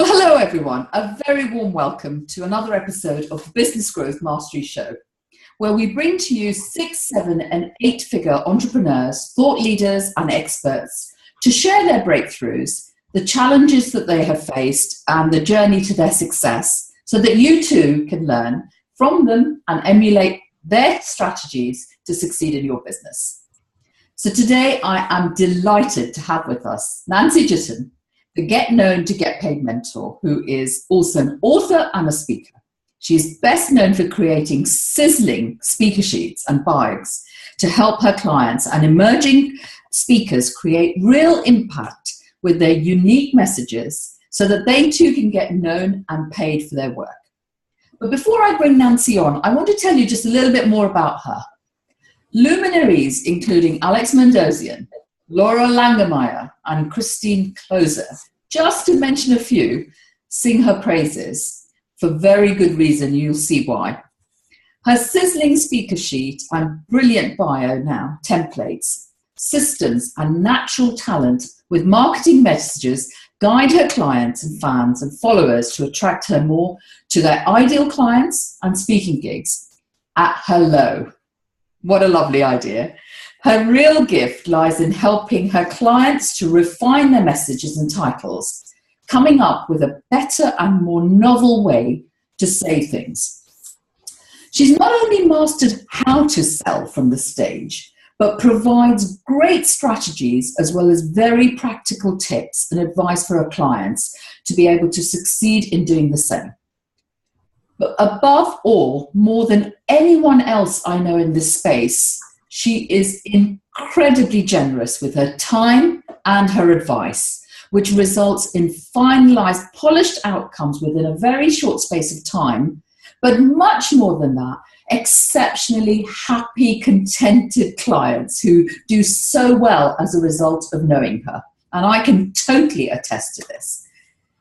Well, hello everyone. A very warm welcome to another episode of the Business Growth Mastery Show, where we bring to you 6, 7 and 8-figure entrepreneurs, thought leaders and experts to share their breakthroughs, the challenges that they have faced and the journey to their success, so that you too can learn from them and emulate their strategies to succeed in your business. So today I am delighted to have with us Nancy Juetten, the Get Known to Get Paid mentor, who is also an author and a speaker. She is best known for creating sizzling speaker sheets and bios to help her clients and emerging speakers create real impact with their unique messages so that they too can get known and paid for their work. But before I bring Nancy on, I want to tell you just a little bit more about her. Luminaries including Alex Mendosian, Laura Langemeyer and Christine Closer, just to mention a few, sing her praises for very good reason. You'll see why. Her sizzling speaker sheet and brilliant bio now, templates, systems and natural talent with marketing messages guide her clients and fans and followers to attract her more to their ideal clients and speaking gigs at her low. What a lovely idea. Her real gift lies in helping her clients to refine their messages and titles, coming up with a better and more novel way to say things. She's not only mastered how to sell from the stage, but provides great strategies as well as very practical tips and advice for her clients to be able to succeed in doing the same. But above all, more than anyone else I know in this space, she is incredibly generous with her time and her advice, which results in finalized, polished outcomes within a very short space of time, but much more than that, exceptionally happy, contented clients who do so well as a result of knowing her. And I can totally attest to this.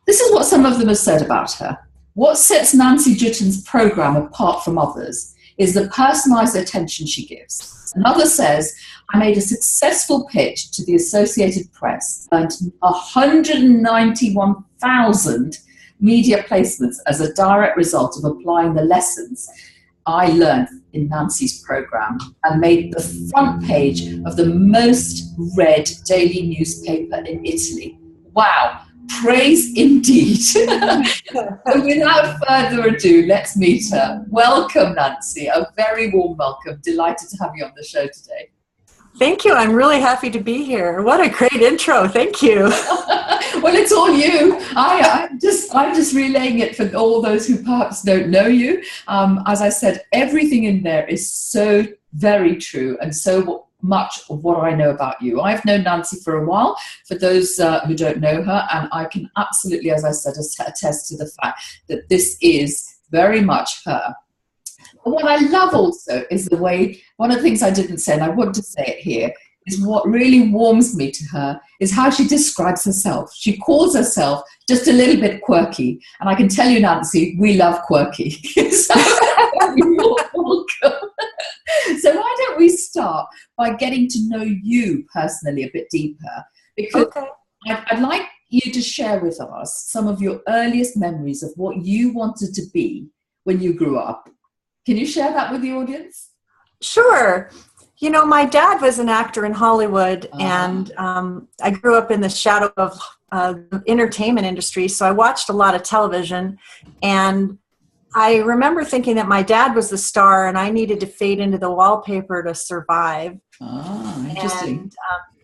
This is what some of them have said about her. What sets Nancy Juetten's program apart from others is the personalized attention she gives. Another says, I made a successful pitch to the Associated Press, earned 191,000 media placements as a direct result of applying the lessons I learned in Nancy's program, and made the front page of the most read daily newspaper in Italy. Wow, praise indeed. So without further ado, let's meet her. Welcome, Nancy. A very warm welcome. Delighted to have you on the show today. Thank you. I'm really happy to be here. What a great intro. Thank you. Well, it's all you. I'm just relaying it for all those who perhaps don't know you. As I said, everything in there is so very true and so much of what I know about you. I've known Nancy for a while, for those who don't know her, and I can absolutely, as I said, attest to the fact that this is very much her. What I love also is the way, one of the things I didn't say, and I want to say it here, is what really warms me to her is how she describes herself. She calls herself just a little bit quirky. And I can tell you, Nancy, we love quirky. So you're welcome. So why don't we start by getting to know you personally a bit deeper? Because I'd like you to share with us some of your earliest memories of what you wanted to be when you grew up. Can you share that with the audience? Sure. You know, my dad was an actor in Hollywood, and I grew up in the shadow of the entertainment industry, so I watched a lot of television, and I remember thinking that my dad was the star and I needed to fade into the wallpaper to survive. Interesting. And,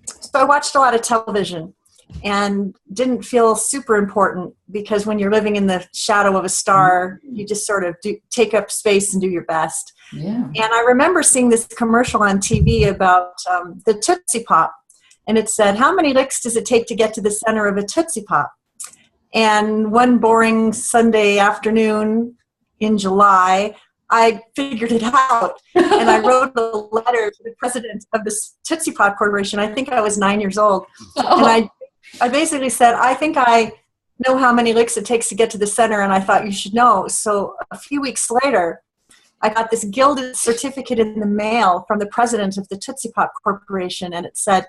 so I watched a lot of television and didn't feel super important, because when you're living in the shadow of a star, you just sort of take up space and do your best. Yeah. And I remember seeing this commercial on TV about the Tootsie Pop, and it said, how many licks does it take to get to the center of a Tootsie Pop? And one boring Sunday afternoon in July, I figured it out, and I wrote a letter to the president of the Tootsie Pop Corporation. I think I was 9 years old, and I basically said, I think I know how many licks it takes to get to the center, and I thought you should know. So a few weeks later, I got this gilded certificate in the mail from the president of the Tootsie Pop Corporation, and it said,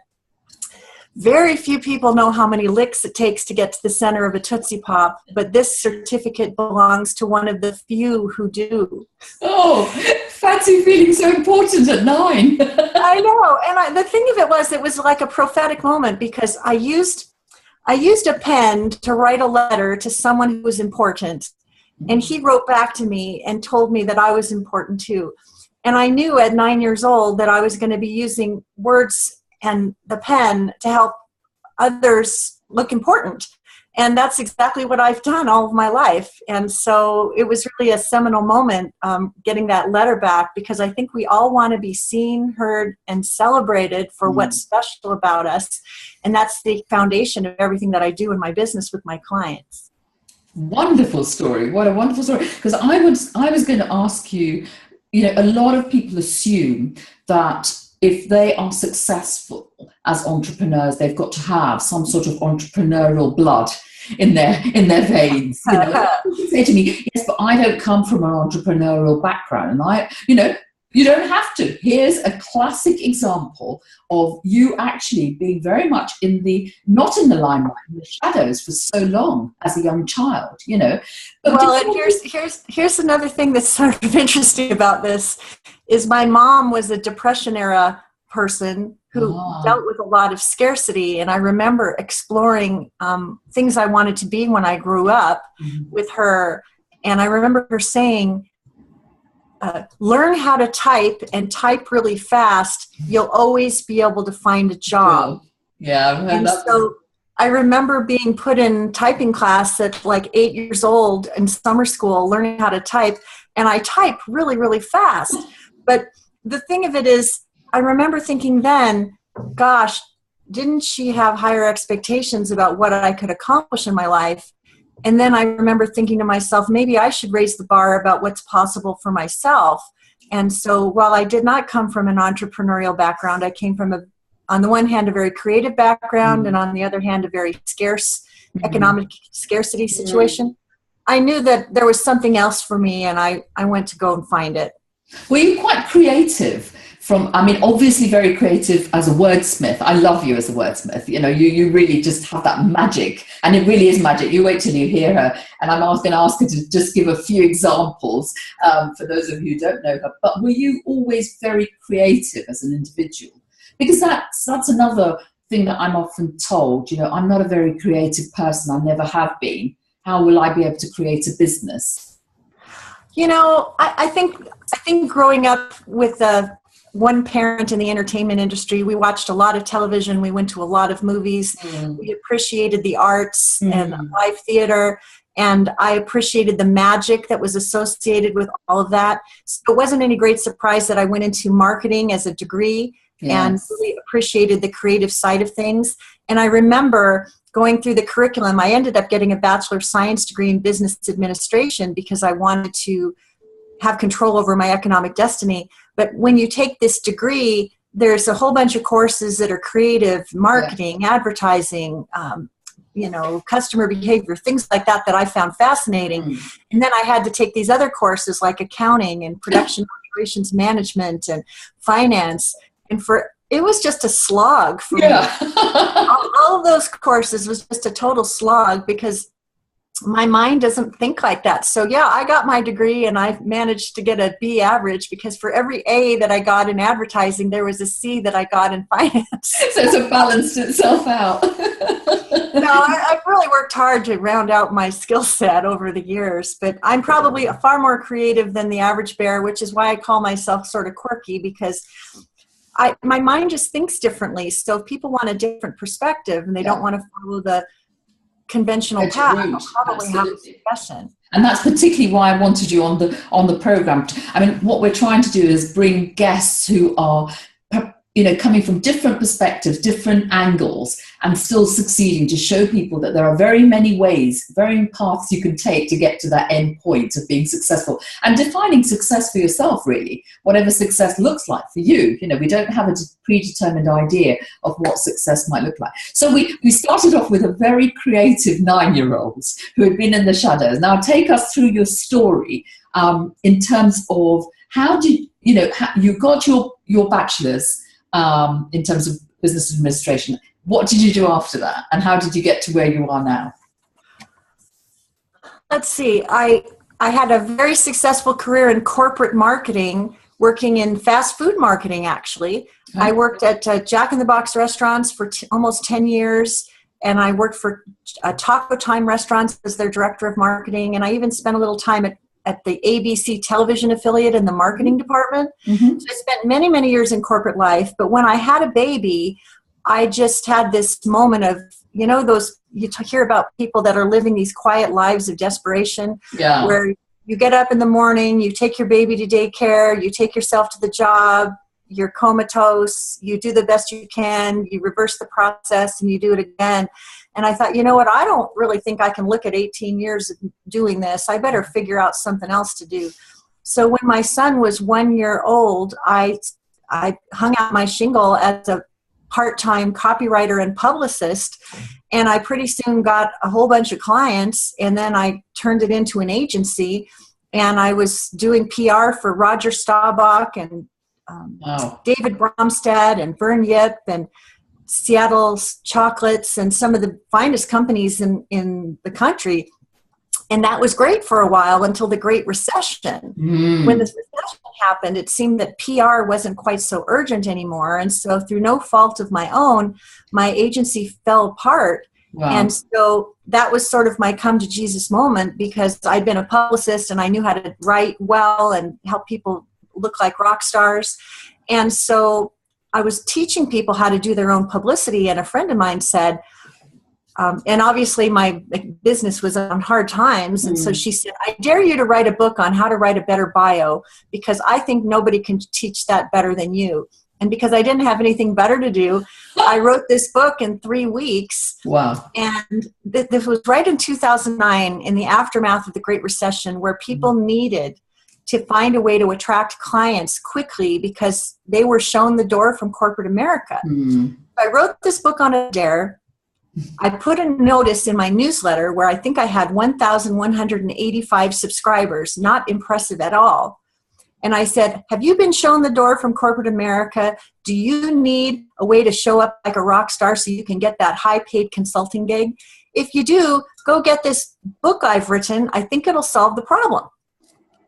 very few people know how many licks it takes to get to the center of a Tootsie Pop, but this certificate belongs to one of the few who do. Oh, fancy feeling so important at 9. I know. And the thing of it was like a prophetic moment, because I used a pen to write a letter to someone who was important. And he wrote back to me and told me that I was important too. And I knew at 9 years old that I was going to be using words and the pen to help others look important. And that's exactly what I've done all of my life. And so it was really a seminal moment getting that letter back, because I think we all want to be seen, heard, and celebrated for what's special about us. And that's the foundation of everything that I do in my business with my clients. Wonderful story. What a wonderful story. Because I was going to ask you, a lot of people assume that if they are successful as entrepreneurs, they've got to have some sort of entrepreneurial blood in their veins. People say to me, yes, but I don't come from an entrepreneurial background. And you don't have to. Here's a classic example of you actually being very much not in the limelight, in the shadows for so long as a young child, But well, and here's another thing that's sort of interesting about this is my mom was a Depression era person who dealt with a lot of scarcity. And I remember exploring things I wanted to be when I grew up with her. And I remember her saying, learn how to type and type really fast. You'll always be able to find a job. Yeah. And so I remember being put in typing class at like 8 years old in summer school, learning how to type. And I type really, really fast. But the thing of it is, I remember thinking then, gosh, didn't she have higher expectations about what I could accomplish in my life? And then I remember thinking to myself, maybe I should raise the bar about what's possible for myself. And so while I did not come from an entrepreneurial background, I came from on the one hand, a very creative background, and on the other hand, a very scarce economic scarcity situation. I knew that there was something else for me, and I went to go and find it. Were you quite creative? Obviously very creative as a wordsmith. I love you as a wordsmith. You really just have that magic, and it really is magic. You wait till you hear her, and I'm going to ask her to just give a few examples for those of you who don't know her. But were you always very creative as an individual? Because that's another thing that I'm often told. I'm not a very creative person. I never have been. How will I be able to create a business? I think growing up with one parent in the entertainment industry, we watched a lot of television. We went to a lot of movies. We appreciated the arts and live theater. And I appreciated the magic that was associated with all of that. So it wasn't any great surprise that I went into marketing as a degree and really appreciated the creative side of things. And I remember going through the curriculum, I ended up getting a Bachelor of Science degree in business administration because I wanted to have control over my economic destiny. But when you take this degree, there's a whole bunch of courses that are creative, marketing, advertising, customer behavior, things like that I found fascinating. And then I had to take these other courses like accounting and production operations management and finance. And it was just a slog for me. All of those courses was just a total slog because my mind doesn't think like that. So I got my degree and I managed to get a B average because for every A that I got in advertising, there was a C that I got in finance. So it balanced itself out. No, I've really worked hard to round out my skill set over the years, but I'm probably far more creative than the average bear, which is why I call myself sort of quirky because my mind just thinks differently. So if people want a different perspective and they don't want to follow the conventional path, I'll probably have a discussion. And that's particularly why I wanted you on the program. What we're trying to do is bring guests who are coming from different perspectives, different angles, and still succeeding, to show people that there are very many ways, varying paths you can take to get to that end point of being successful and defining success for yourself, really, whatever success looks like for you. We don't have a predetermined idea of what success might look like. So we started off with a very creative 9-year-olds who had been in the shadows. Now take us through your story in terms of how you got your bachelor's in terms of business administration. what did you do after that? And how did you get to where you are now? Let's see. I had a very successful career in corporate marketing, working in fast food marketing, actually. Okay. I worked at Jack in the Box restaurants for almost 10 years, and I worked for Taco Time restaurants as their director of marketing, and I even spent a little time at the ABC television affiliate in the marketing department. Mm-hmm. So I spent many, many years in corporate life, but when I had a baby, I just had this moment of, you know, those, you hear about people that are living these quiet lives of desperation, where you get up in the morning, you take your baby to daycare, you take yourself to the job, you're comatose, you do the best you can, you reverse the process, and you do it again. And I thought, you know what, I don't really think I can look at 18 years of doing this. I better figure out something else to do. So when my son was 1 year old, I hung out my shingle as a part-time copywriter and publicist, and I pretty soon got a whole bunch of clients, and then I turned it into an agency, and I was doing PR for Roger Staubach and David Bromstead and Vern Yip and Seattle's Chocolates and some of the finest companies in the country. And that was great for a while until the Great Recession. When this recession happened, it seemed that PR wasn't quite so urgent anymore. And so through no fault of my own, my agency fell apart. Wow. And so that was sort of my come to Jesus moment, because I'd been a publicist and I knew how to write well and help people look like rock stars. And so I was teaching people how to do their own publicity. And a friend of mine said, and obviously my business was on hard times. And so she said, I dare you to write a book on how to write a better bio, because I think nobody can teach that better than you. And because I didn't have anything better to do, I wrote this book in 3 weeks. Wow. And this was right in 2009, in the aftermath of the Great Recession, where people needed to find a way to attract clients quickly because they were shown the door from corporate America. I wrote this book on a dare. I put a notice in my newsletter where I think I had 1,185 subscribers, not impressive at all. And I said, have you been shown the door from corporate America? Do you need a way to show up like a rock star so you can get that high-paid consulting gig? If you do, go get this book I've written. I think it'll solve the problem.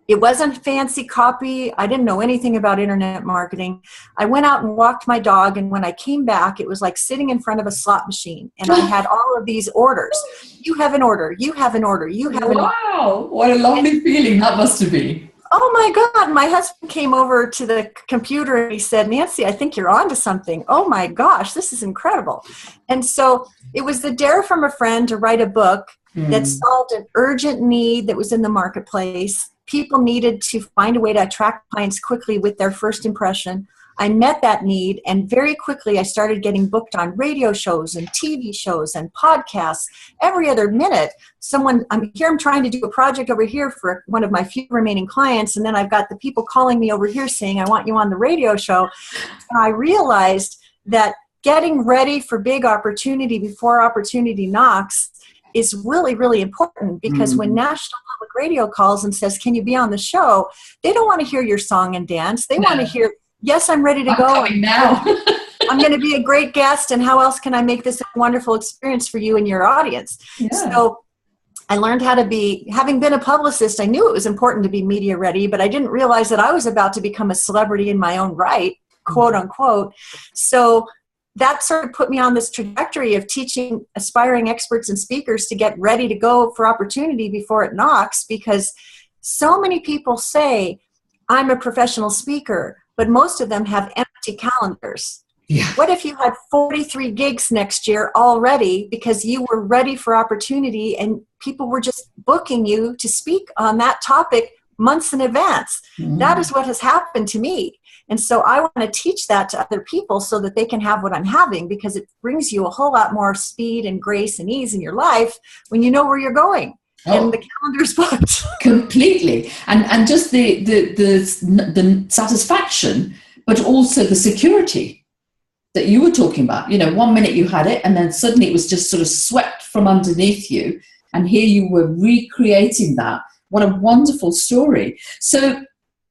It wasn't fancy copy. I didn't know anything about internet marketing. I went out and walked my dog, and when I came back, it was like sitting in front of a slot machine, and I had all of these orders. You have an order. You have an order. You have an order. Wow, what a lovely feeling that must have been. Oh my God, my husband came over to the computer and he said, Nancy, I think you're onto something. Oh my gosh, this is incredible. And so it was the dare from a friend to write a book that solved an urgent need that was in the marketplace. People needed to find a way to attract clients quickly with their first impression. I met that need, and very quickly I started getting booked on radio shows and TV shows and podcasts. Every other minute, I'm trying to do a project over here for one of my few remaining clients, and then I've got the people calling me over here saying, I want you on the radio show. And I realized that getting ready for big opportunity before opportunity knocks is really, really important, because when National Public Radio calls and says, can you be on the show? They don't want to hear your song and dance. They want to hear, yes, I'm ready to go. Coming now. I'm going to be a great guest, and how else can I make this a wonderful experience for you and your audience? Yeah. So I learned how to be, having been a publicist, I knew it was important to be media ready, but I didn't realize that I was about to become a celebrity in my own right, quote unquote. So that sort of put me on this trajectory of teaching aspiring experts and speakers to get ready to go for opportunity before it knocks, because so many people say, I'm a professional speaker, but most of them have empty calendars. Yeah. What if you had 43 gigs next year already because you were ready for opportunity and people were just booking you to speak on that topic months in advance? That is what has happened to me. And so I want to teach that to other people so that they can have what I'm having, because it brings you a whole lot more speed and grace and ease in your life when you know where you're going. And the calendar's booked. Completely. And just the satisfaction, but also the security that you were talking about. You know, 1 minute you had it, and then suddenly it was just sort of swept from underneath you. And here you were recreating that. What a wonderful story. So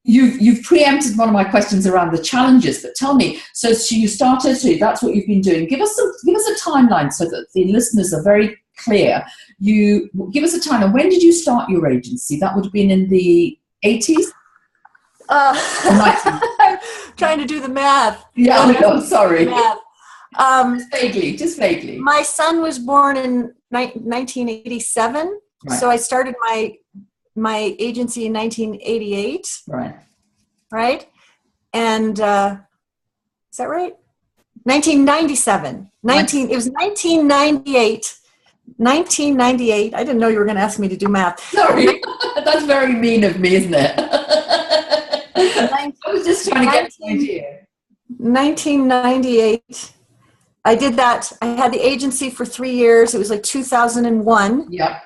you've preempted one of my questions around the challenges, but tell me, so you started, so that's what you've been doing. Give us a timeline so that the listeners are very clear. You give us a timeline. When did you start your agency? That would have been in the 80s? I'm trying to do the math. Yeah, no, sorry. Math. Just vaguely. My son was born in 1987, right. So I started my agency in 1988. Right? And is that right? 1997. It was 1998. 1998. I didn't know you were going to ask me to do math. Sorry, that's very mean of me, isn't it? I was just trying to get an idea. 1998. I did that. I had the agency for 3 years. It was like 2001. Yep.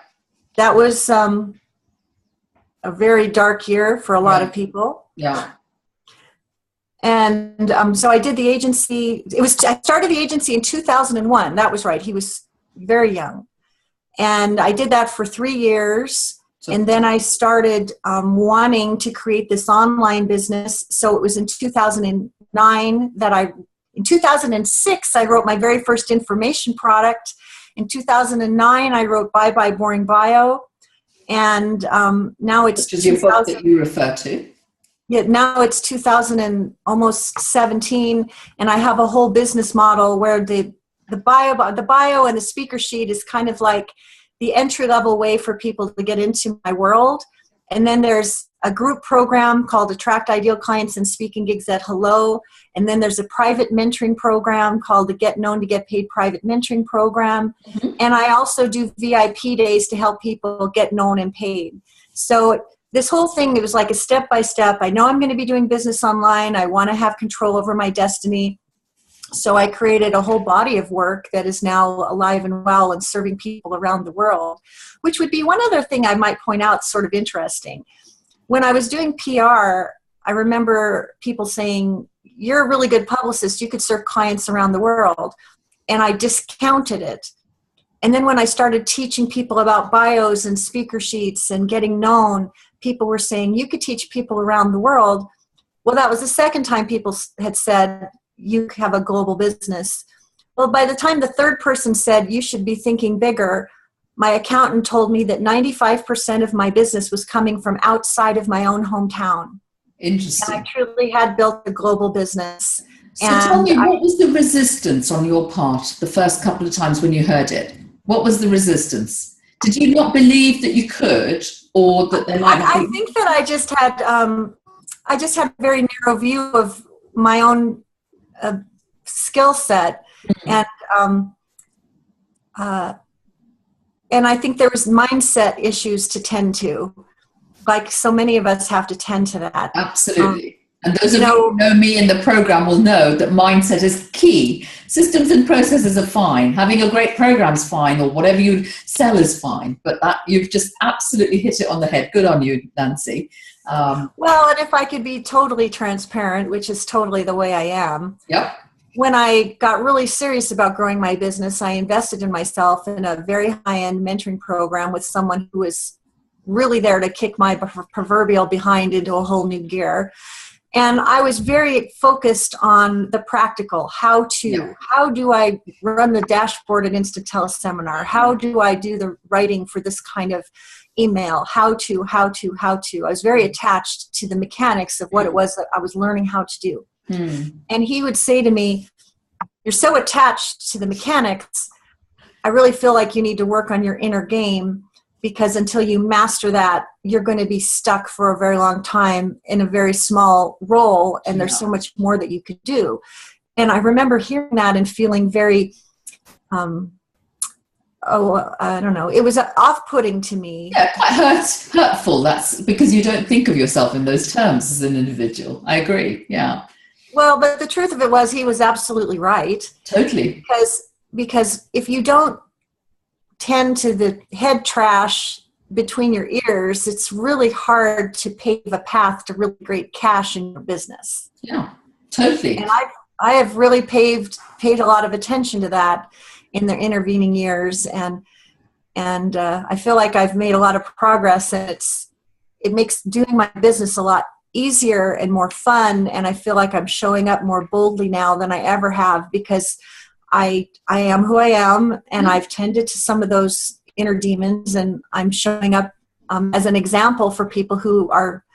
That was a very dark year for a lot of people. Yeah. And so I did the agency. I started the agency in 2001. That was right. He was very young. And I did that for 3 years. And then I started wanting to create this online business. So it was in 2009 that in 2006, I wrote my very first information product. In 2009, I wrote Bye Bye Boring Bio. And now it's... Which is your book that you refer to. Yeah, now it's 2017, and I have a whole business model where the bio and the speaker sheet is kind of like the entry-level way for people to get into my world. And then there's a group program called Attract Ideal Clients and Speaking Gigs at Hello. And then there's a private mentoring program called the Get Known to Get Paid Private Mentoring Program. Mm-hmm. And I also do VIP days to help people get known and paid. So this whole thing, it was like a step-by-step. I know I'm going to be doing business online. I want to have control over my destiny. So I created a whole body of work that is now alive and well and serving people around the world, which would be one other thing I might point out sort of interesting. When I was doing PR, I remember people saying, you're a really good publicist. You could serve clients around the world. And I discounted it. And then when I started teaching people about bios and speaker sheets and getting known, people were saying, you could teach people around the world. Well, that was the second time people had said, you have a global business. Well, by the time the third person said, you should be thinking bigger, my accountant told me that 95% of my business was coming from outside of my own hometown. Interesting. And I truly had built a global business. So tell me, what was the resistance on your part the first couple of times when you heard it? What was the resistance? Did you not believe that you could, or that there might I think that I just had a very narrow view of my own skill set, and I think there was mindset issues to tend to, like so many of us have to tend to that. Absolutely. And those of you who know me in the program will know that mindset is key. Systems and processes are fine. Having a great program is fine, or whatever you sell is fine. But you've just absolutely hit it on the head. Good on you, Nancy. Well, and if I could be totally transparent, which is totally the way I am. Yep. When I got really serious about growing my business, I invested in myself in a very high-end mentoring program with someone who was really there to kick my proverbial behind into a whole new gear. And I was very focused on the practical, how do I run the dashboard at Instant Teleseminar? How do I do the writing for this kind of email? How to. I was very attached to the mechanics of what it was that I was learning how to do. And he would say to me, you're so attached to the mechanics, I really feel like you need to work on your inner game, because until you master that, you're going to be stuck for a very long time in a very small role, and there's so much more that you could do. And I remember hearing that and feeling very, I don't know, it was off-putting to me. Yeah, quite hurtful. That's because you don't think of yourself in those terms as an individual. I agree, yeah. Well, but the truth of it was he was absolutely right. Totally. Because if you don't tend to the head trash between your ears, it's really hard to pave a path to really great cash in your business. Yeah, totally. And I have really paid a lot of attention to that in the intervening years, and I feel like I've made a lot of progress, and it makes doing my business a lot easier and more fun, and I feel like I'm showing up more boldly now than I ever have, because I am who I am, and I've tended to some of those inner demons, and I'm showing up as an example for people who are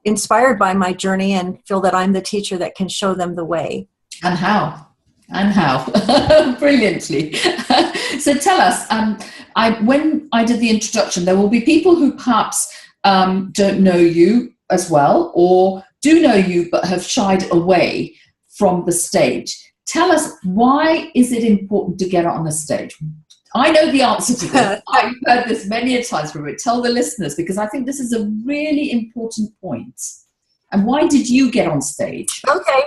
inspired by my journey and feel that I'm the teacher that can show them the way. And how? Brilliantly. So tell us, when I did the introduction, there will be people who perhaps don't know you as well, or do know you but have shied away from the stage. Tell us, why is it important to get on the stage? I know the answer to this. I've heard this many a times from it. Tell the listeners, because I think this is a really important point. And why did you get on stage? Okay.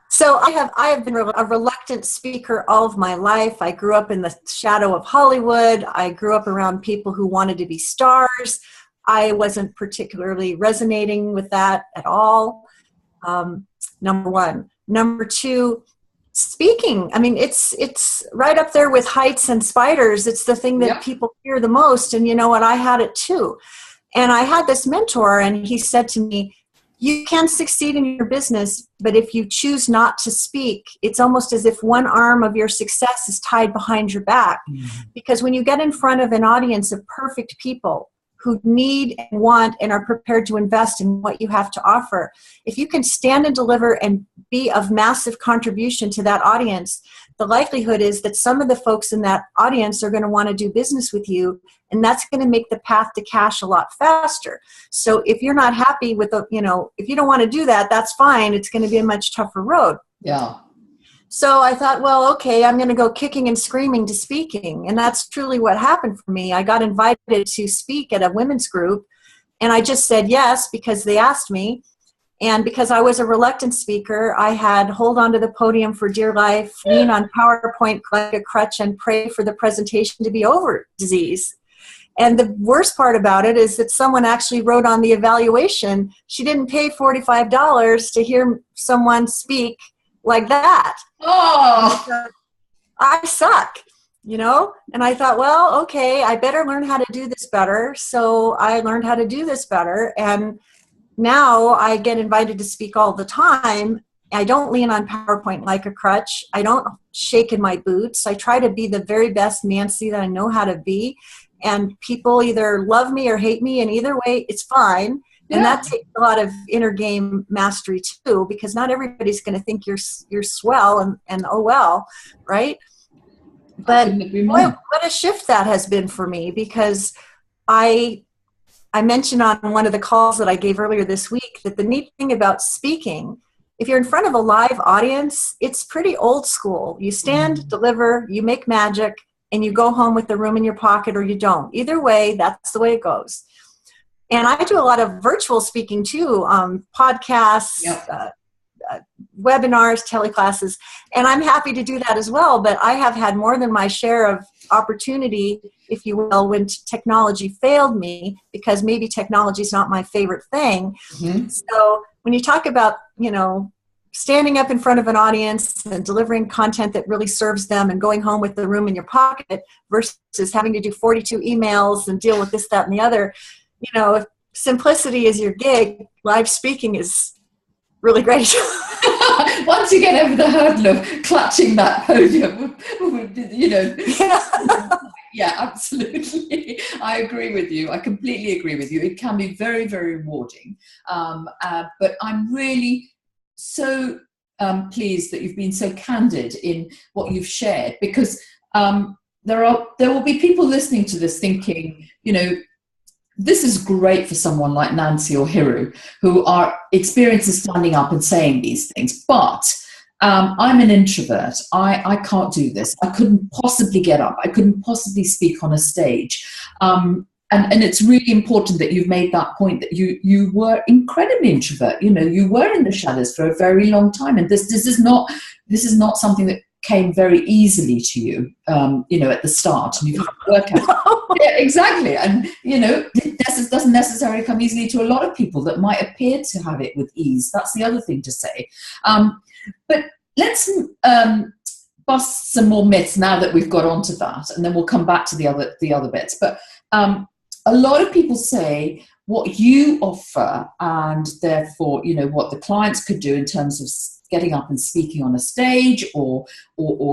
So I have been a reluctant speaker all of my life. I grew up in the shadow of Hollywood. I grew up around people who wanted to be stars. I wasn't particularly resonating with that at all. Number one. Number two, speaking. I mean, it's right up there with heights and spiders. It's the thing that people fear the most. And you know what? I had it too. And I had this mentor, and he said to me, you can succeed in your business, but if you choose not to speak, it's almost as if one arm of your success is tied behind your back. Mm-hmm. Because when you get in front of an audience of perfect people who need and want and are prepared to invest in what you have to offer, if you can stand and deliver and be of massive contribution to that audience, the likelihood is that some of the folks in that audience are going to want to do business with you, and that's going to make the path to cash a lot faster. So if you're not happy with if you don't want to do that, that's fine. It's going to be a much tougher road. Yeah. So I thought, well, okay, I'm going to go kicking and screaming to speaking. And that's truly what happened for me. I got invited to speak at a women's group, and I just said yes because they asked me. And because I was a reluctant speaker, I had hold on to the podium for dear life, lean on PowerPoint like a crutch, and pray for the presentation to be over disease. And the worst part about it is that someone actually wrote on the evaluation, she didn't pay $45 to hear someone speak like that. Oh, I suck, And I thought, well, okay, I better learn how to do this better. So I learned how to do this better. And now I get invited to speak all the time. I don't lean on PowerPoint like a crutch. I don't shake in my boots. I try to be the very best Nancy that I know how to be. And people either love me or hate me. And either way, it's fine. And that takes a lot of inner game mastery too, because not everybody's going to think you're swell and oh well, right? But what a shift that has been for me, because I mentioned on one of the calls that I gave earlier this week that the neat thing about speaking, if you're in front of a live audience, it's pretty old school. You stand, deliver, you make magic, and you go home with the room in your pocket, or you don't. Either way, that's the way it goes. And I do a lot of virtual speaking too, podcasts, webinars, teleclasses, and I'm happy to do that as well. But I have had more than my share of opportunity, if you will, when technology failed me, because maybe technology is not my favorite thing. Mm-hmm. So when you talk about, standing up in front of an audience and delivering content that really serves them and going home with the room in your pocket versus having to do 42 emails and deal with this, that, and the other, if simplicity is your gig, live speaking is really great. Once you get over the hurdle of clutching that podium, Yeah, absolutely. I agree with you. I completely agree with you. It can be very, very rewarding. But I'm really so pleased that you've been so candid in what you've shared, because there will be people listening to this thinking, this is great for someone like Nancy or Hiru, who are experienced standing up and saying these things. But I'm an introvert. I can't do this. I couldn't possibly get up. I couldn't possibly speak on a stage. And it's really important that you've made that point, that you were incredibly introvert. You were in the shadows for a very long time. And this is not something that came very easily to you, at the start, and you've had to work out. Yeah, exactly. And, this doesn't necessarily come easily to a lot of people that might appear to have it with ease. That's the other thing to say. But let's bust some more myths now that we've got onto that, and then we'll come back to the other bits. But a lot of people say what you offer, and therefore, what the clients could do in terms of getting up and speaking on a stage or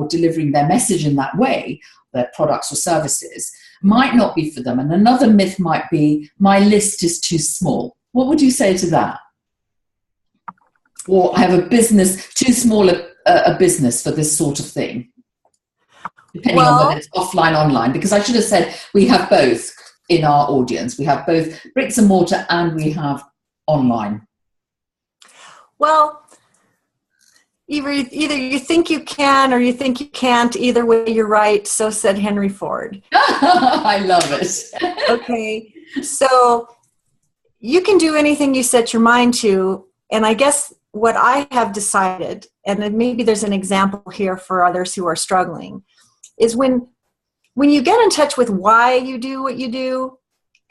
delivering their message in that way, their products or services, might not be for them. And another myth might be, my list is too small. What would you say to that? Or I have a business, too small a business for this sort of thing, depending on whether it's offline, online, because I should have said we have both in our audience. We have both bricks and mortar and we have online. Well, either you think you can or you think you can't. Either way, you're right. So said Henry Ford. I love it. Okay. So you can do anything you set your mind to. And I guess what I have decided, and then maybe there's an example here for others who are struggling, is when you get in touch with why you do what you do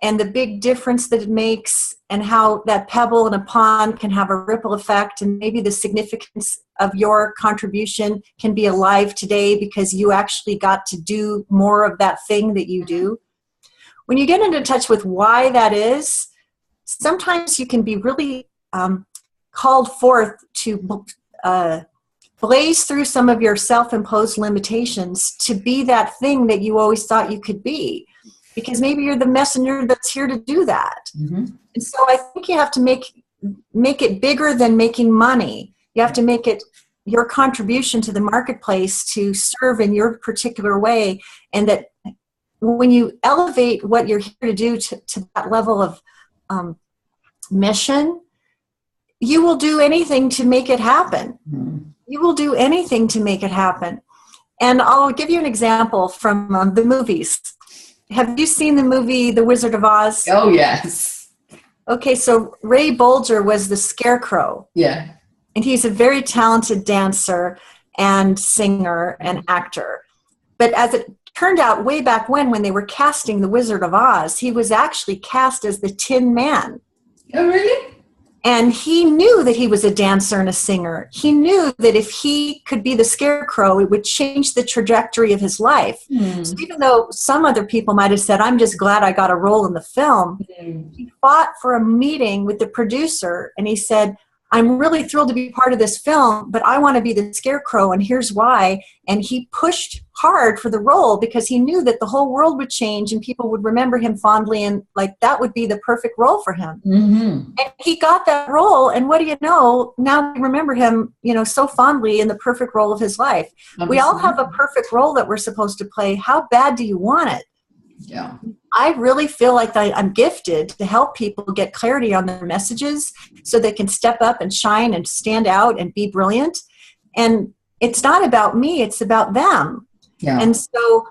and the big difference that it makes and how that pebble in a pond can have a ripple effect, and maybe the significance of your contribution can be alive today because you actually got to do more of that thing that you do. When you get into touch with why that is, sometimes you can be really called forth to blaze through some of your self-imposed limitations to be that thing that you always thought you could be, because maybe you're the messenger that's here to do that. Mm-hmm. And so I think you have to make it bigger than making money. You have to make it your contribution to the marketplace to serve in your particular way, and that when you elevate what you're here to do to that level of mission, you will do anything to make it happen. Mm-hmm. You will do anything to make it happen. And I'll give you an example from the movies. Have you seen the movie The Wizard of Oz? Oh, yes. Okay, so Ray Bolger was the Scarecrow. Yeah. And he's a very talented dancer and singer and actor. But as it turned out, way back when they were casting The Wizard of Oz, he was actually cast as the Tin Man. Oh, really? And he knew that he was a dancer and a singer. He knew that if he could be the Scarecrow, it would change the trajectory of his life. Mm. So even though some other people might have said, I'm just glad I got a role in the film, he fought for a meeting with the producer, and he said, I'm really thrilled to be part of this film, but I want to be the Scarecrow, and here's why. And he pushed hard for the role because he knew that the whole world would change and people would remember him fondly, and like that would be the perfect role for him. Mm-hmm. And he got that role, and what do you know? Now we remember him, so fondly in the perfect role of his life. Absolutely. We all have a perfect role that we're supposed to play. How bad do you want it? Yeah. I really feel like I'm gifted to help people get clarity on their messages so they can step up and shine and stand out and be brilliant. And it's not about me, it's about them. Yeah. And so,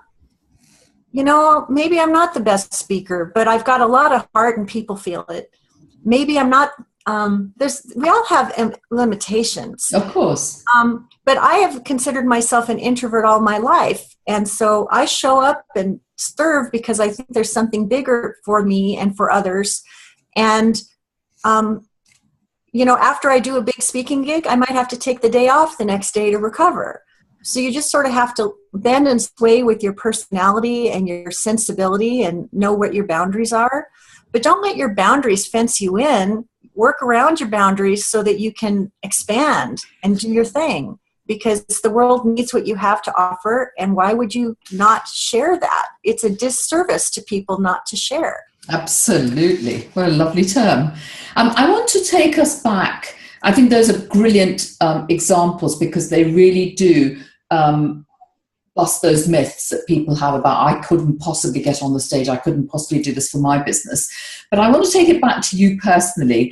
maybe I'm not the best speaker, but I've got a lot of heart and people feel it. Maybe I'm not, we all have limitations. Of course. But I have considered myself an introvert all my life. And so I show up and serve because I think there's something bigger for me and for others. And, after I do a big speaking gig, I might have to take the day off the next day to recover. So you just sort of have to bend and sway with your personality and your sensibility and know what your boundaries are. But don't let your boundaries fence you in. Work around your boundaries so that you can expand and do your thing, because the world needs what you have to offer. And why would you not share that? It's a disservice to people not to share. Absolutely. What a lovely term. I want to take us back. I think those are brilliant examples because they really do bust those myths that people have about, I couldn't possibly get on the stage, I couldn't possibly do this for my business. But I want to take it back to you personally.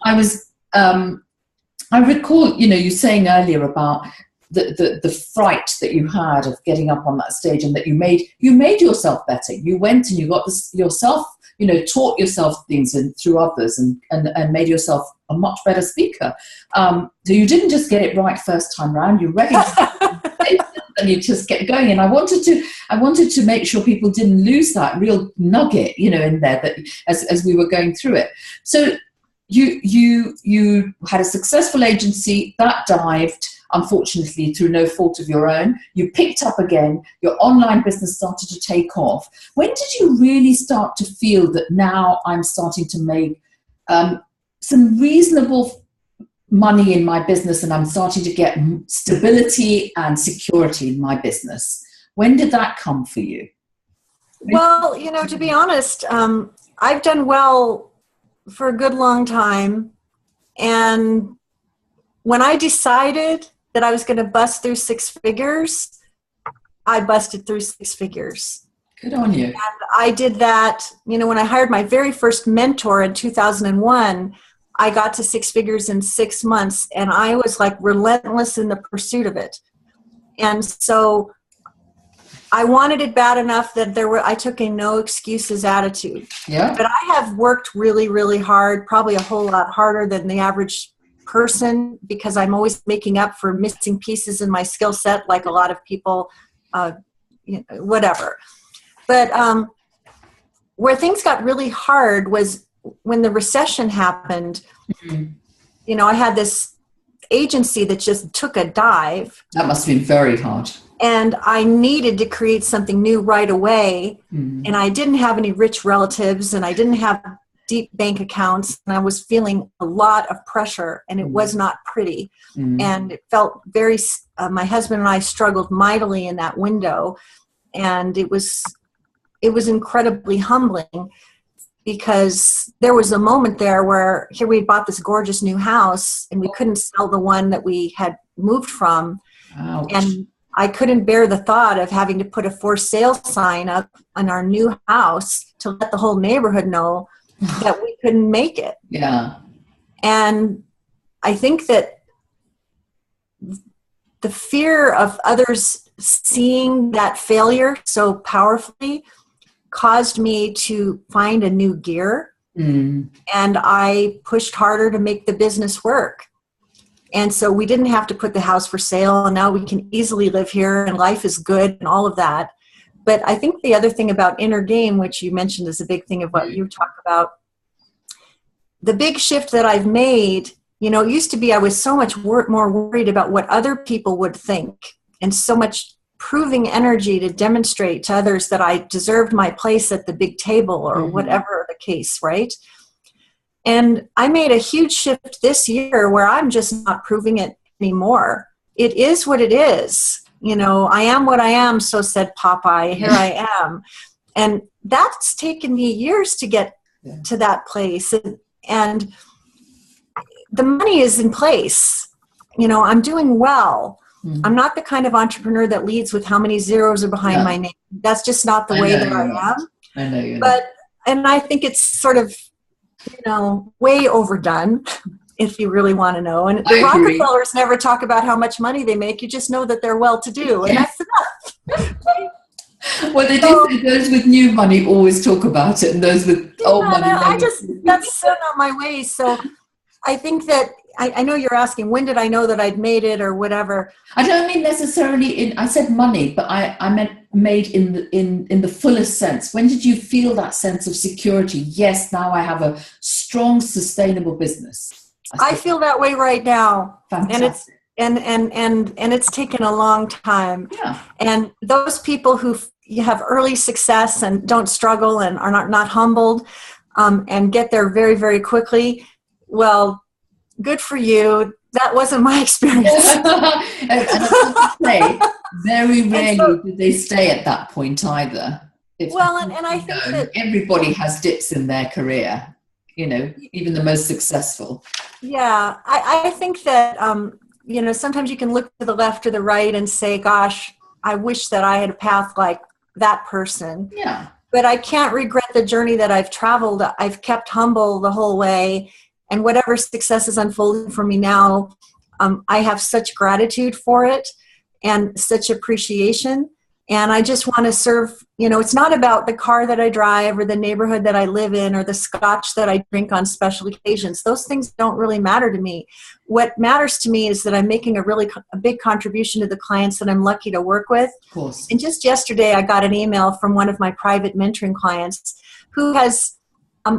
I recall, you saying earlier about the fright that you had of getting up on that stage, and that you made yourself better. You went and you got yourself, taught yourself things through others and made yourself a much better speaker. So you didn't just get it right first time round. You recognized it and you just kept going. And I wanted to make sure people didn't lose that real nugget, in there that as we were going through it. So you had a successful agency that dived. unfortunately, through no fault of your own. You picked up again, your online business started to take off. When did you really start to feel that now I'm starting to make some reasonable money in my business and I'm starting to get stability and security in my business? When did that come for you? Well, to be honest, I've done well for a good long time. And when I decided that I was going to bust through six figures, I busted through six figures. Good on you. And I did that, when I hired my very first mentor in 2001, I got to six figures in 6 months, and I was like relentless in the pursuit of it. And so I wanted it bad enough that I took a no excuses attitude. Yeah. But I have worked really, really hard, probably a whole lot harder than the average person, because I'm always making up for missing pieces in my skill set, like a lot of people, whatever. But where things got really hard was when the recession happened. Mm-hmm. I had this agency that just took a dive. That must have been very hard. And I needed to create something new right away. Mm-hmm. And I didn't have any rich relatives, and I didn't have deep bank accounts. And I was feeling a lot of pressure, and it was not pretty. Mm-hmm. And it felt very, my husband and I struggled mightily in that window. And it was incredibly humbling, because there was a moment there where here we bought this gorgeous new house and we couldn't sell the one that we had moved from. Ouch. And I couldn't bear the thought of having to put a for sale sign up on our new house to let the whole neighborhood know that we couldn't make it. Yeah. And I think that the fear of others seeing that failure so powerfully caused me to find a new gear. And I pushed harder to make the business work. And so we didn't have to put the house for sale, and now we can easily live here and life is good and all of that. But I think the other thing about inner game, which you mentioned is a big thing of what you talk about, the big shift that I've made, it used to be I was so much more worried about what other people would think, and so much proving energy to demonstrate to others that I deserved my place at the big table or whatever the case, right? And I made a huge shift this year where I'm just not proving it anymore. It is what it is. I am what I am, so said Popeye. Here I am. And that's taken me years to get to that place. And the money is in place. I'm doing well. I'm not the kind of entrepreneur that leads with how many zeros are behind my name. That's just not the way that I am. I know you. And I think it's sort of, way overdone, if you really want to know. And the Rockefellers never talk about how much money they make. You just know that they're well-to-do, and that's enough. Well, they do say those with new money always talk about it, and those with old money. That's so not my way. So I think that I know you're asking, when did I know that I'd made it or whatever? I don't mean necessarily I said money, but I meant made in the fullest sense. When did you feel that sense of security? Yes, now I have a strong, sustainable business. I feel that way right now. Fantastic. And it's taken a long time. Yeah. And those people who you have early success and don't struggle and are not humbled and get there very, very quickly, well, good for you. That wasn't my experience. and I say, very rarely do they stay at that point either. I think that everybody has dips in their career, even the most successful. Yeah, I think that, sometimes you can look to the left or the right and say, gosh, I wish that I had a path like that person. Yeah. But I can't regret the journey that I've traveled. I've kept humble the whole way. And whatever success is unfolding for me now, I have such gratitude for it and such appreciation. And I just want to serve, it's not about the car that I drive or the neighborhood that I live in or the scotch that I drink on special occasions. Those things don't really matter to me. What matters to me is that I'm making a big contribution to the clients that I'm lucky to work with. Of course. And just yesterday, I got an email from one of my private mentoring clients who has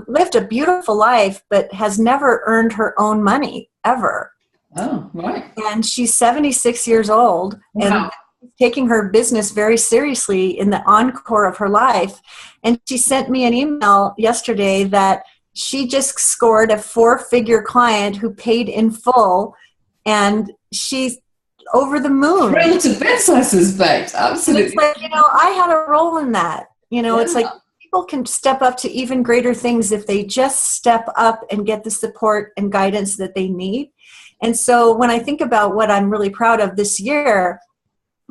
lived a beautiful life, but has never earned her own money, ever. Oh, right. And she's 76 years old. Wow. And taking her business very seriously in the encore of her life. And she sent me an email yesterday that she just scored a 4-figure client who paid in full, and she's over the moon. Thrilled to bits, I suspect. Absolutely. It's like, I had a role in that. It's like people can step up to even greater things if they just step up and get the support and guidance that they need. And so when I think about what I'm really proud of this year,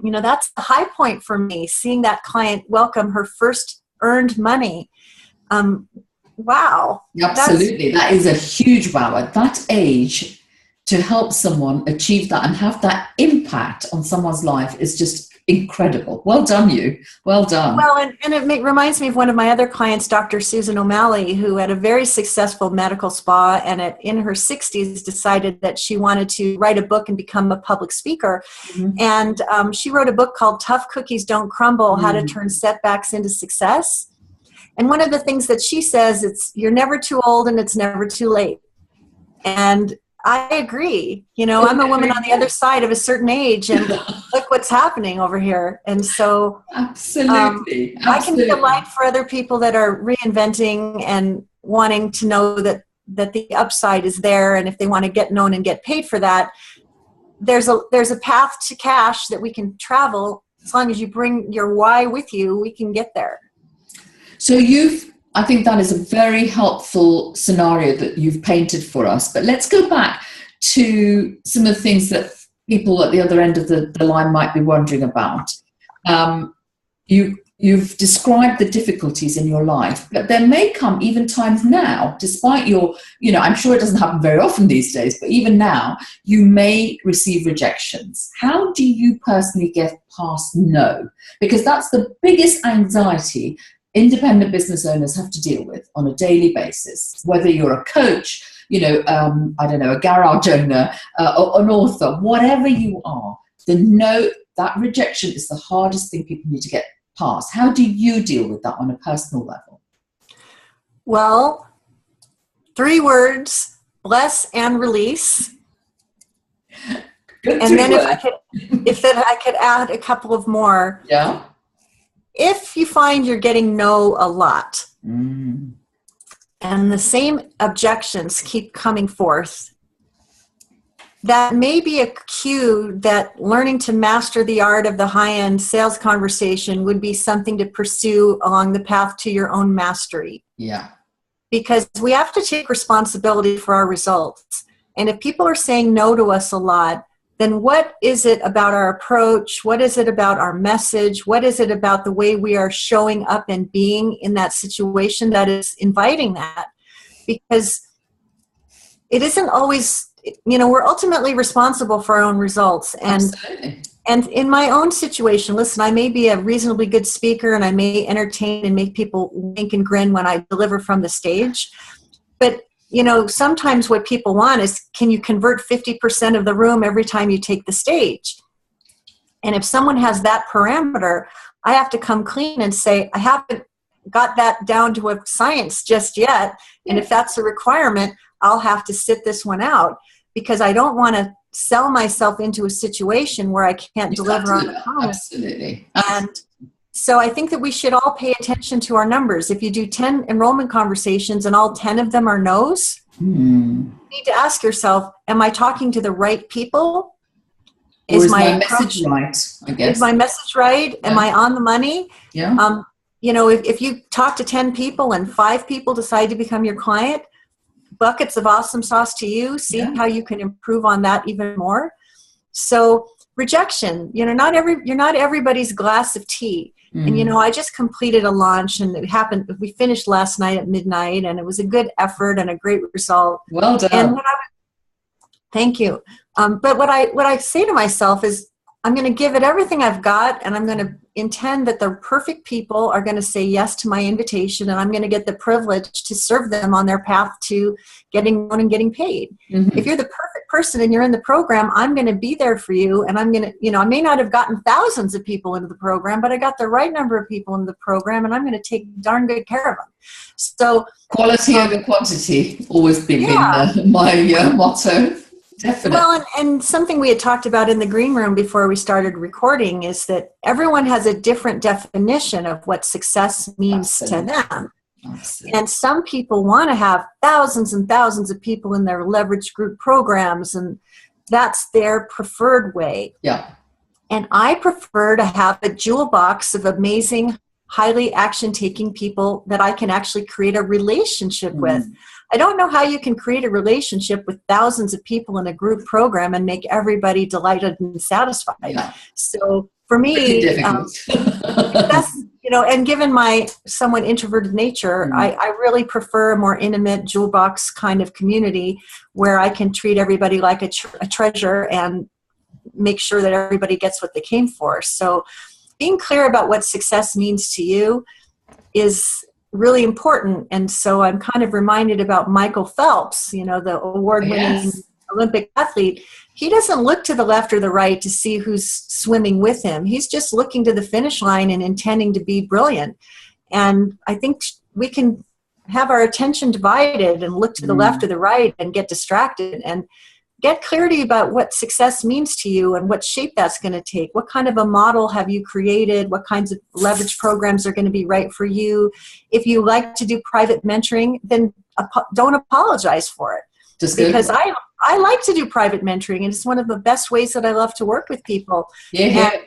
that's the high point for me, seeing that client welcome her first earned money. Wow. Absolutely. That is a huge wow. At that age, to help someone achieve that and have that impact on someone's life is just incredible. Well done, you. Well done. Well, and it reminds me of one of my other clients, Dr. Susan O'Malley, who had a very successful medical spa, and in her 60s decided that she wanted to write a book and become a public speaker. Mm-hmm. And she wrote a book called Tough Cookies Don't Crumble, How to Turn Setbacks into Success. And one of the things that she says, you're never too old and it's never too late. And I agree. I'm a woman on the other side of a certain age, and look what's happening over here. And so absolutely. I can be a light for other people that are reinventing and wanting to know that the upside is there. And if they want to get known and get paid for that, there's a path to cash that we can travel. As long as you bring your why with you, we can get there. So I think that is a very helpful scenario that you've painted for us. But let's go back to some of the things that people at the other end of the line might be wondering about. You've described the difficulties in your life, but there may come even times now, despite your, I'm sure it doesn't happen very often these days, but even now, you may receive rejections. How do you personally get past no? Because that's the biggest anxiety independent business owners have to deal with on a daily basis, whether you're a coach, a garage owner, or an author, whatever you are. That rejection is the hardest thing people need to get past. How do you deal with that on a personal level? Well, 3 words: bless and release. Good. And then if I could add a couple of more. Yeah. If you find you're getting no a lot, and the same objections keep coming forth, that may be a cue that learning to master the art of the high-end sales conversation would be something to pursue along the path to your own mastery. Yeah. Because we have to take responsibility for our results. And if people are saying no to us a lot, then what is it about our approach? What is it about our message? What is it about the way we are showing up and being in that situation that is inviting that? Because it isn't always, we're ultimately responsible for our own results. Absolutely. And in my own situation, listen, I may be a reasonably good speaker and I may entertain and make people wink and grin when I deliver from the stage. But sometimes what people want is, can you convert 50% of the room every time you take the stage? And if someone has that parameter, I have to come clean and say, I haven't got that down to a science just yet. And if that's a requirement, I'll have to sit this one out, because I don't want to sell myself into a situation where I can't deliver on the promise. Absolutely. And so I think that we should all pay attention to our numbers. If you do 10 enrollment conversations and all 10 of them are no's, you need to ask yourself, am I talking to the right people? Is my message right, I guess? Is my message right? Yeah. Am I on the money? Yeah. If you talk to 10 people and 5 people decide to become your client, buckets of awesome sauce to you. See how you can improve on that even more. So rejection, you're not everybody's glass of tea. And, I just completed a launch, and we finished last night at midnight, and it was a good effort and a great result. Well done. And thank you. But what I say to myself is, I'm going to give it everything I've got, and I'm going to intend that the perfect people are going to say yes to my invitation, and I'm going to get the privilege to serve them on their path to getting known and getting paid. If you're the perfect person and you're in the program, I'm going to be there for you, and I'm going to, I may not have gotten thousands of people into the program, but I got the right number of people in the program, and I'm going to take darn good care of them. So quality over quantity, always been my motto. Definitely. Well, and something we had talked about in the green room before we started recording is that everyone has a different definition of what success means to them. Absolutely. And some people want to have thousands and thousands of people in their leverage group programs, and that's their preferred way. Yeah. And I prefer to have a jewel box of amazing, highly action-taking people that I can actually create a relationship with. I don't know how you can create a relationship with thousands of people in a group program and make everybody delighted and satisfied. Yeah. So for me, that's, and given my somewhat introverted nature, I really prefer a more intimate jewel box kind of community where I can treat everybody like a treasure and make sure that everybody gets what they came for. So being clear about what success means to you is really important. And so I'm kind of reminded about Michael Phelps, the award-winning Olympic athlete. He doesn't look to the left or the right to see who's swimming with him. He's just looking to the finish line and intending to be brilliant. And I think we can have our attention divided and look to the left or the right and get distracted, and get clarity about what success means to you and what shape that's going to take. What kind of a model have you created? What kinds of leverage programs are going to be right for you? If you like to do private mentoring, then don't apologize for it. Because I like to do private mentoring, and it's one of the best ways that I love to work with people. Yeah.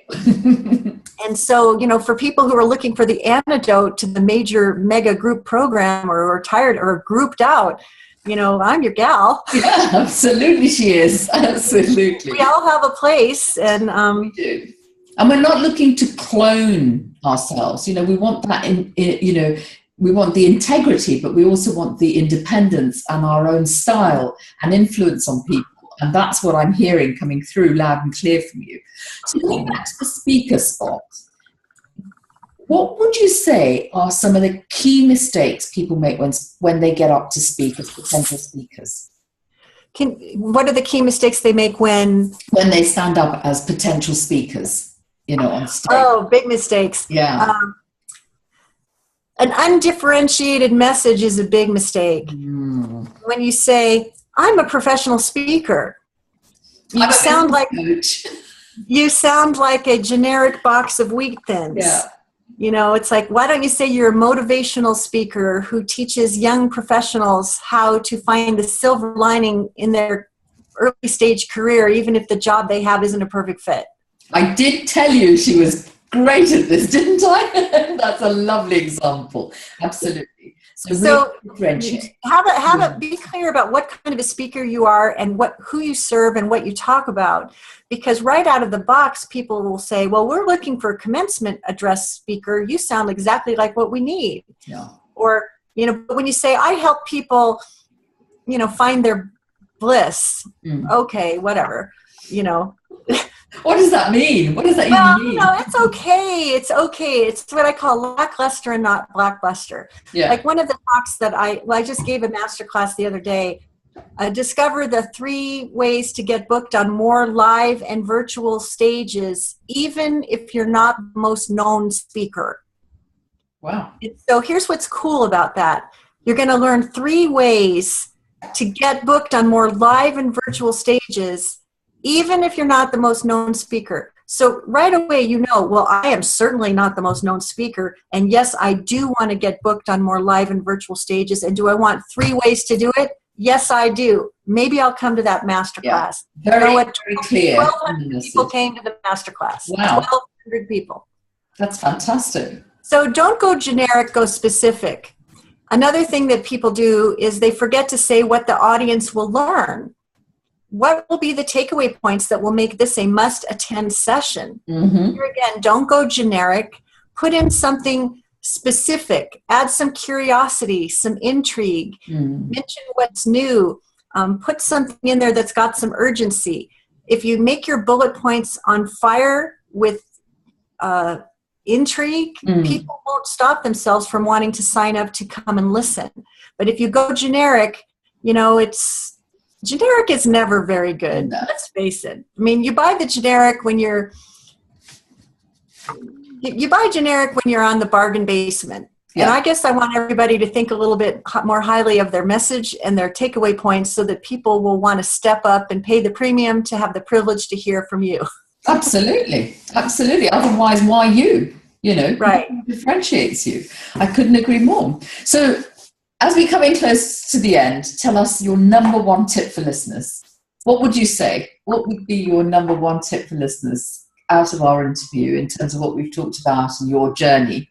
And so, for people who are looking for the antidote to the major mega group program or are tired or grouped out, I'm your gal. Yeah, absolutely she is. Absolutely. We all have a place. And we do. And we're not looking to clone ourselves. We want that we want the integrity, but we also want the independence and our own style and influence on people. And that's what I'm hearing coming through loud and clear from you. So going back to the speaker spot, what would you say are some of the key mistakes people make when they get up to speak as potential speakers? What are the key mistakes they make when they stand up as potential speakers, on stage? Oh, big mistakes. Yeah. An undifferentiated message is a big mistake. When you say, I'm a professional speaker, you sound like a generic box of wheat thins. Yeah. It's like, why don't you say you're a motivational speaker who teaches young professionals how to find the silver lining in their early stage career, even if the job they have isn't a perfect fit? I did tell you she was great at this, didn't I? That's a lovely example. Absolutely. So be clear about what kind of a speaker you are and who you serve and what you talk about. Because right out of the box, people will say, well, we're looking for a commencement address speaker. You sound exactly like what we need. Yeah. Or, but when you say, I help people, find their bliss. Okay, whatever, What does that mean? What does that even mean? It's okay. It's okay. It's what I call lackluster and not blockbuster. Yeah. Like one of the talks that I just gave a master class the other day. Discover the 3 ways to get booked on more live and virtual stages, even if you're not the most known speaker. Wow. So here's what's cool about that. You're going to learn 3 ways to get booked on more live and virtual stages, even if you're not the most known speaker. So right away, well, I am certainly not the most known speaker. And yes, I do want to get booked on more live and virtual stages. And do I want 3 ways to do it? Yes, I do. Maybe I'll come to that masterclass. Yeah. Very clear. 1,200 people came to the masterclass. Wow. 1,200 people. That's fantastic. So don't go generic, go specific. Another thing that people do is they forget to say what the audience will learn. What will be the takeaway points that will make this a must-attend session? Here again, don't go generic. Put in something specific. Add some curiosity, some intrigue. Mention what's new. Put something in there that's got some urgency. If you make your bullet points on fire with intrigue, people won't stop themselves from wanting to sign up to come and listen. But if you go generic, generic is never very good. No. Let's face it. I mean, you buy generic when you're on the bargain basement. And I guess I want everybody to think a little bit more highly of their message and their takeaway points so that people will want to step up and pay the premium to have the privilege to hear from you. Absolutely. Absolutely. Otherwise, why you? You know, right. What differentiates you. I couldn't agree more. So as we come in close to the end, tell us your number one tip for listeners. What would you say? What would be your number one tip for listeners out of our interview in terms of what we've talked about and your journey?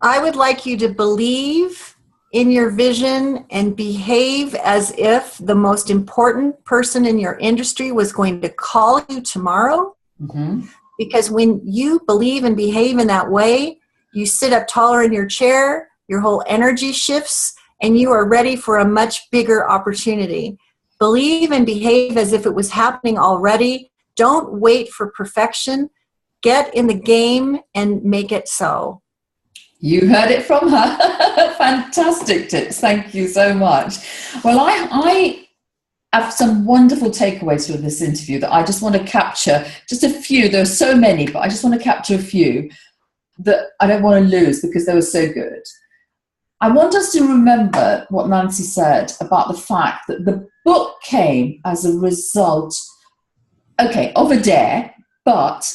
I would like you to believe in your vision and behave as if the most important person in your industry was going to call you tomorrow. Mm-hmm. Because when you believe and behave in that way, you sit up taller in your chair, your whole energy shifts, and you are ready for a much bigger opportunity. Believe and behave as if it was happening already. Don't wait for perfection. Get in the game and make it so. You heard it from her. Fantastic tips. Thank you so much. Well, I have some wonderful takeaways from this interview that I just want to capture. Just a few. There are so many, but I just want to capture a few that I don't want to lose because they were so good. I want us to remember what Nancy said about the fact that the book came as a result, of a dare, but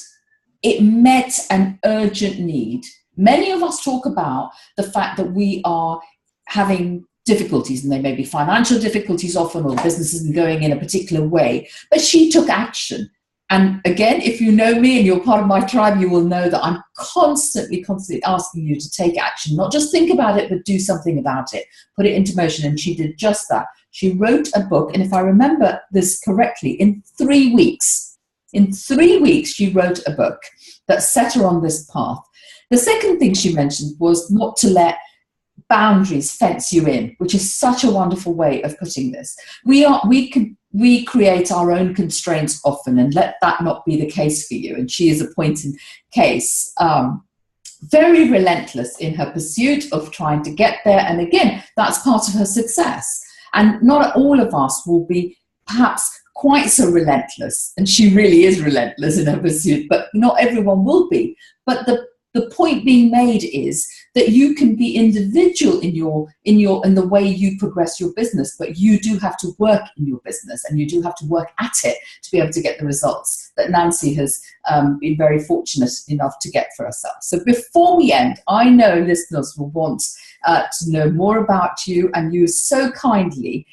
it met an urgent need. Many of us talk about the fact that we are having difficulties, and they may be financial difficulties often, or the business isn't going in a particular way, but she took action. And again, if you know me and you're part of my tribe, you will know that I'm constantly asking you to take action, not just think about it, but do something about it, put it into motion. And she did just that. She wrote a book, and if I remember this correctly, in 3 weeks, she wrote a book that set her on this path. The second thing she mentioned was not to let boundaries fence you in, which is such a wonderful way of putting this. We create our own constraints often, and let that not be the case for you. And she is a point in case, very relentless in her pursuit of trying to get there. And again, that's part of her success. And not all of us will be perhaps quite so relentless, and she really is relentless in her pursuit, but not everyone will be. But the point being made is that you can be individual in the way you progress your business, but you do have to work in your business, and you do have to work at it to be able to get the results that Nancy has been very fortunate enough to get for herself. So before we end, I know listeners will want to know more about you, and you so kindly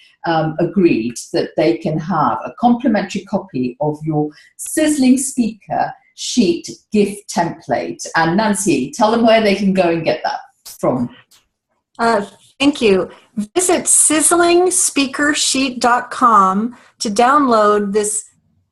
agreed that they can have a complimentary copy of your Sizzling Speaker Sheet gift template. And Nancy, tell them where they can go and get that from. Thank you. Visit sizzlingspeakersheet.com to download this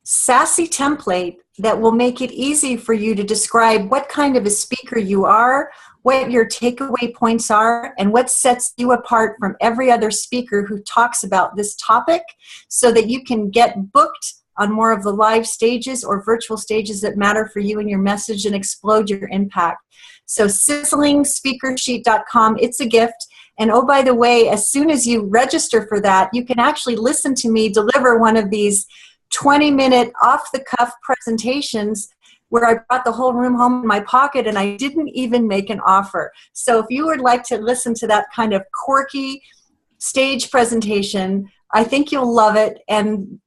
sassy template that will make it easy for you to describe what kind of a speaker you are, what your takeaway points are, and what sets you apart from every other speaker who talks about this topic, so that you can get booked on more of the live stages or virtual stages that matter for you and your message, and explode your impact. So sizzlingspeakersheet.com, it's a gift. And oh, by the way, as soon as you register for that, you can actually listen to me deliver one of these 20-minute off-the-cuff presentations where I brought the whole room home in my pocket and I didn't even make an offer. So if you would like to listen to that kind of quirky stage presentation, I think you'll love it. And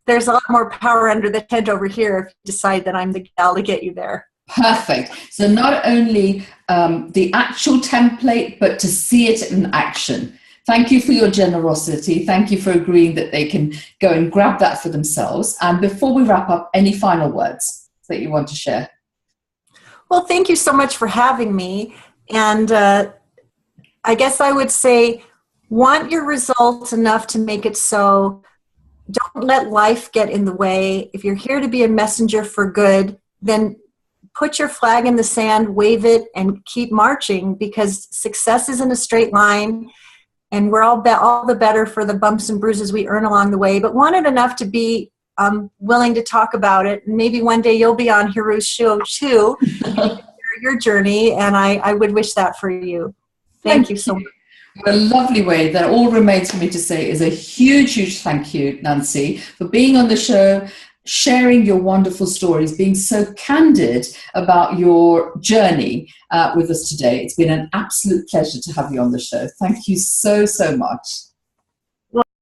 there's a lot more power under the tent over here if you decide that I'm the gal to get you there. Perfect. So not only the actual template, but to see it in action. Thank you for your generosity. Thank you for agreeing that they can go and grab that for themselves. And before we wrap up, any final words that you want to share? Well, thank you so much for having me. And I guess I would say, want your results enough to make it so. Don't let life get in the way. If you're here to be a messenger for good, then put your flag in the sand, wave it, and keep marching, because success isn't a straight line, and we're all the better for the bumps and bruises we earn along the way. But want it enough to be willing to talk about it. And maybe one day you'll be on Hiru's show too, your journey, and I would wish that for you. Thank you so much. What a lovely way. That all remains for me to say is a huge, huge thank you, Nancy, for being on the show, sharing your wonderful stories, being so candid about your journey with us today. It's been an absolute pleasure to have you on the show. Thank you so, so much.